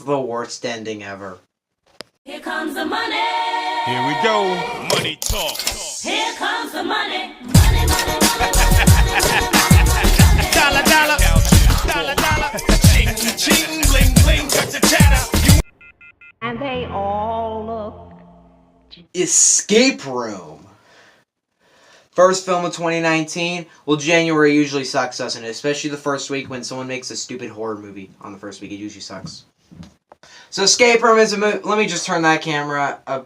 the worst ending ever. Here comes the money. Here we go. Money talk. Here comes the money. Money, money, money, Dollar, dollar. Dollar, dollar. Ching, ching, bling, bling. Got the chatter. and they all look. Escape Room. First film of 2019. Well, January usually sucks, doesn't it? Especially the first week when someone makes a stupid horror movie on the first week. It usually sucks. So Escape Room is a movie. Let me just turn that camera a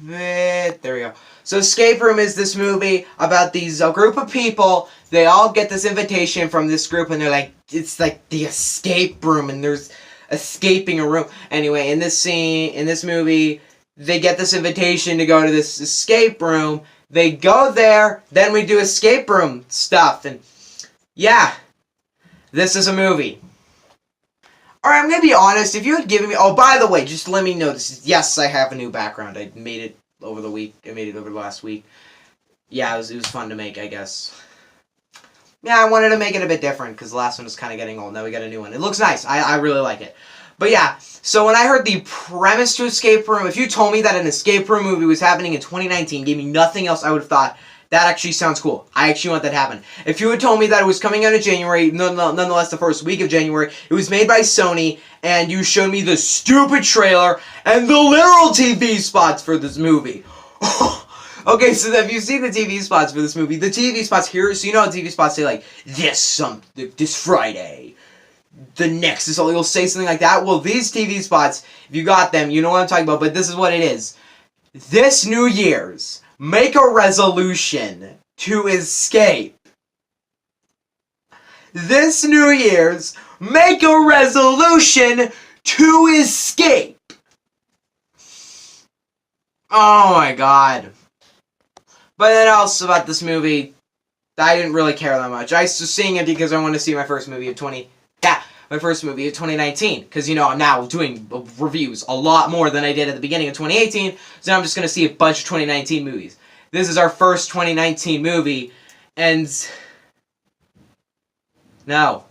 bit. There we go. So Escape Room is this movie about a group of people. They all get this invitation from this group, and they're like, it's like the escape room, and there's escaping a room. Anyway, in this movie, they get this invitation to go to this escape room. They go there, then we do escape room stuff, and yeah, this is a movie. Alright, I'm gonna be honest, if you had given me, oh, by the way, just let me know, yes, I have a new background. I made it over the week, I made it over the last week. Yeah, it was fun to make, I guess. Yeah, I wanted to make it a bit different, because the last one was kind of getting old, now we got a new one. It looks nice, I really like it. But yeah, so when I heard the premise to Escape Room, if you told me that an Escape Room movie was happening in 2019, gave me nothing else, I would have thought, that actually sounds cool. I actually want that to happen. If you had told me that it was coming out in January, nonetheless the first week of January, it was made by Sony, and you showed me the stupid trailer and the literal TV spots for this movie. Okay, so if you've seen the TV spots for this movie, the TV spots here, so you know how TV spots say like, this Friday. The next is all, you'll say something like that. Well, these TV spots, if you got them, you know what I'm talking about, but this is what it is. This New Year's, make a resolution to escape. This New Year's, make a resolution to escape. Oh my god. But then also about this movie, I didn't really care that much. I was just seeing it because I wanted to see my first movie of 2019, because, you know, I'm now doing reviews a lot more than I did at the beginning of 2018, so I'm just going to see a bunch of 2019 movies. This is our first 2019 movie, and no.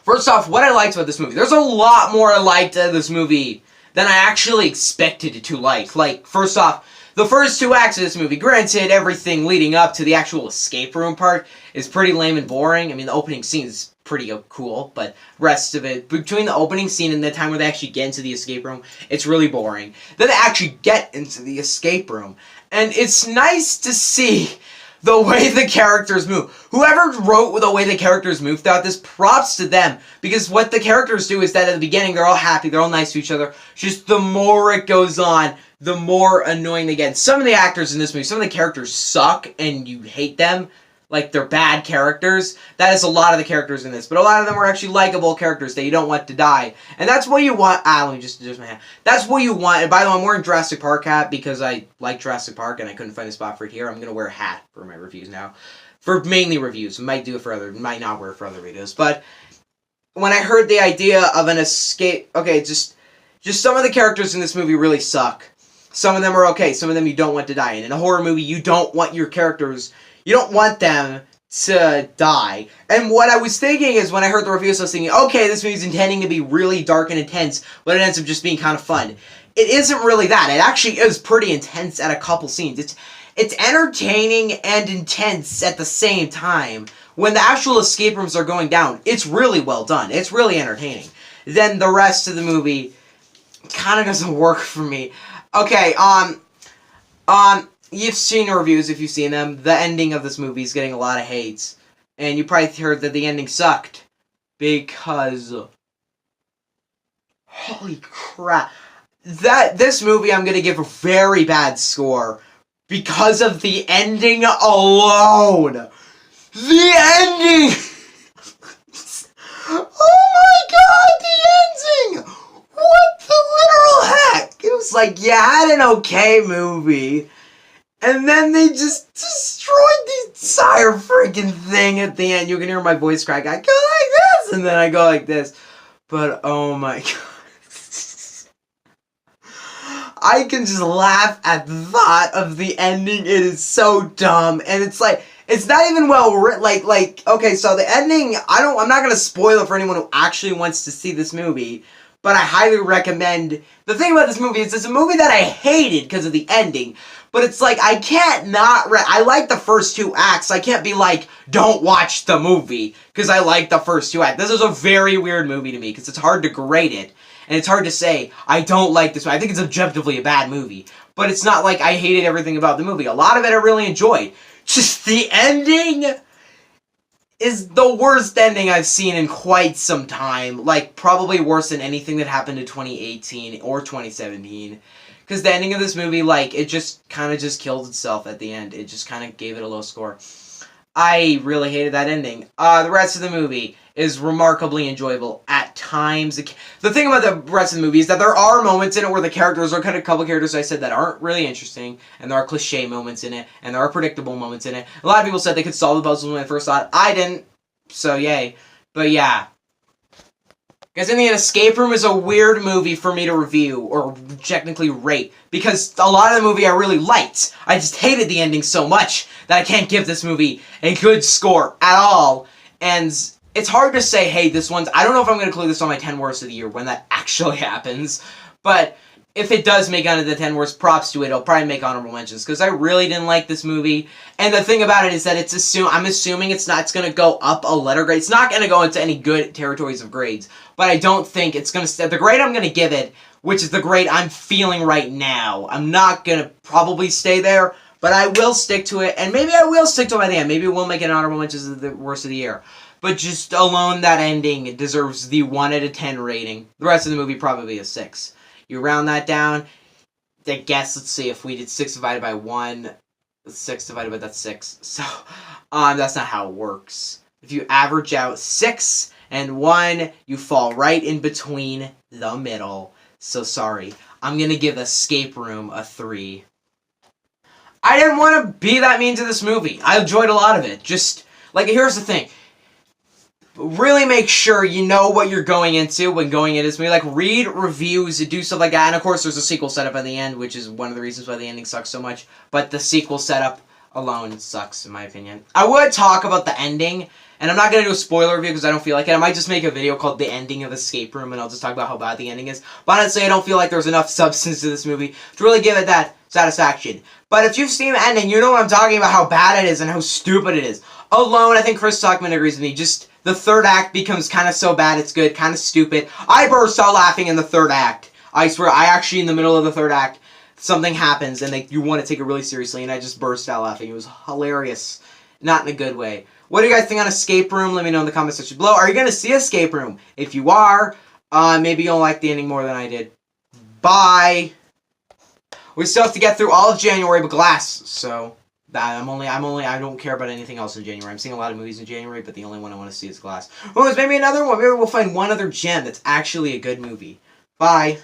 First off, what I liked about this movie, there's a lot more I liked in this movie than I actually expected it to like. Like, first off, the first 2 acts of this movie, granted, everything leading up to the actual escape room part is pretty lame and boring. I mean, the opening scene is pretty cool, but rest of it, between the opening scene and the time where they actually get into the escape room, it's really boring. Then they actually get into the escape room, and it's nice to see the way the characters move. Whoever wrote the way the characters move throughout this, props to them, because what the characters do is that at the beginning, they're all happy, they're all nice to each other. Just the more it goes on, the more annoying they get. Some of the actors in this movie, some of the characters suck, and you hate them. Like, they're bad characters. That is a lot of the characters in this. But a lot of them are actually likable characters that you don't want to die. And that's what you want. Let me just adjust my hand. That's what you want. And by the way, I'm wearing Jurassic Park hat because I like Jurassic Park and I couldn't find a spot for it here. I'm going to wear a hat for my reviews now. For mainly reviews. Might do it for other, might not wear it for other videos. But when I heard the idea of an escape, okay, just some of the characters in this movie really suck. Some of them are okay. Some of them you don't want to die. And in a horror movie, you don't want your characters, you don't want them to die. And what I was thinking is, when I heard the reviews, I was thinking, okay, this movie's intending to be really dark and intense, but it ends up just being kind of fun. It isn't really that. It actually is pretty intense at a couple scenes. It's entertaining and intense at the same time. When the actual escape rooms are going down, it's really well done. It's really entertaining. Then the rest of the movie kind of doesn't work for me. Okay, you've seen the reviews, if you've seen them. The ending of this movie is getting a lot of hates. And you probably heard that the ending sucked. Because, holy crap. This movie I'm going to give a very bad score. Because of the ending alone. The ending! Oh my god, the ending! What the literal heck? It was like, you had an okay movie, and then they just destroyed the entire freaking thing at the end. You can hear my voice crack. I go like this, and then I go like this. But, oh my god. I can just laugh at the thought of the ending. It is so dumb, and it's like, it's not even well written. Like, okay, so the ending, I'm not gonna spoil it for anyone who actually wants to see this movie, but I highly recommend. The thing about this movie is it's a movie that I hated because of the ending, but it's like, I can't not, I like the first 2 acts, I can't be like, don't watch the movie, because I like the first 2 acts. This is a very weird movie to me, because it's hard to grade it, and it's hard to say, I don't like this movie. I think it's objectively a bad movie, but it's not like I hated everything about the movie. A lot of it I really enjoyed. Just the ending is the worst ending I've seen in quite some time. Like, probably worse than anything that happened in 2018 or 2017. Because the ending of this movie, like, it just kind of just killed itself at the end. It just kind of gave it a low score. I really hated that ending. The rest of the movie is remarkably enjoyable at times. The thing about the rest of the movie is that there are moments in it where the characters are kind of a couple characters I said that aren't really interesting, and there are cliche moments in it, and there are predictable moments in it. A lot of people said they could solve the puzzle when I first saw it. I didn't, so yay. But yeah. Because in the end, Escape Room is a weird movie for me to review, or technically rate, because a lot of the movie I really liked. I just hated the ending so much that I can't give this movie a good score at all. And it's hard to say, hey, this one's... I don't know if I'm going to include this on my 10 worst of the year when that actually happens, but if it does make onto the 10 worst, props to it. I'll probably make honorable mentions, because I really didn't like this movie. And the thing about it is that I'm assuming it's going to go up a letter grade. It's not going to go into any good territories of grades, but I don't think it's going to... The grade I'm going to give it, which is the grade I'm feeling right now, I'm not going to probably stay there, but I will stick to it, and maybe I will stick to it by the end. Maybe we'll make an honorable mentions of the worst of the year. But just alone, that ending, it deserves the 1 out of 10 rating. The rest of the movie probably a 6. You round that down, I guess, let's see, if we did 6 divided by 1, 6 divided by, that's 6. So, that's not how it works. If you average out 6 and 1, you fall right in between the middle. So sorry. I'm gonna give Escape Room a 3. I didn't want to be that mean to this movie. I enjoyed a lot of it. Just, like, here's the thing. Really make sure you know what you're going into when going into this movie. Like, read reviews, do stuff like that. And, of course, there's a sequel setup at the end, which is one of the reasons why the ending sucks so much. But the sequel setup alone sucks, in my opinion. I would talk about the ending, and I'm not going to do a spoiler review because I don't feel like it. I might just make a video called The Ending of Escape Room, and I'll just talk about how bad the ending is. But honestly, I don't feel like there's enough substance to this movie to really give it that satisfaction. But if you've seen the ending, you know what I'm talking about, how bad it is and how stupid it is. Alone, I think Chris Tuckman agrees with me. Just the third act becomes kind of so bad it's good, kind of stupid. I burst out laughing in the third act. I swear, I actually, in the middle of the third act, something happens and you want to take it really seriously, and I just burst out laughing. It was hilarious. Not in a good way. What do you guys think on Escape Room? Let me know in the comment section below. Are you going to see Escape Room? If you are, maybe you'll like the ending more than I did. Bye! We still have to get through all of January, but Glass, so... I don't care about anything else in January. I'm seeing a lot of movies in January, but the only one I want to see is Glass. Oh, there's maybe another one. Maybe we'll find one other gem that's actually a good movie. Bye.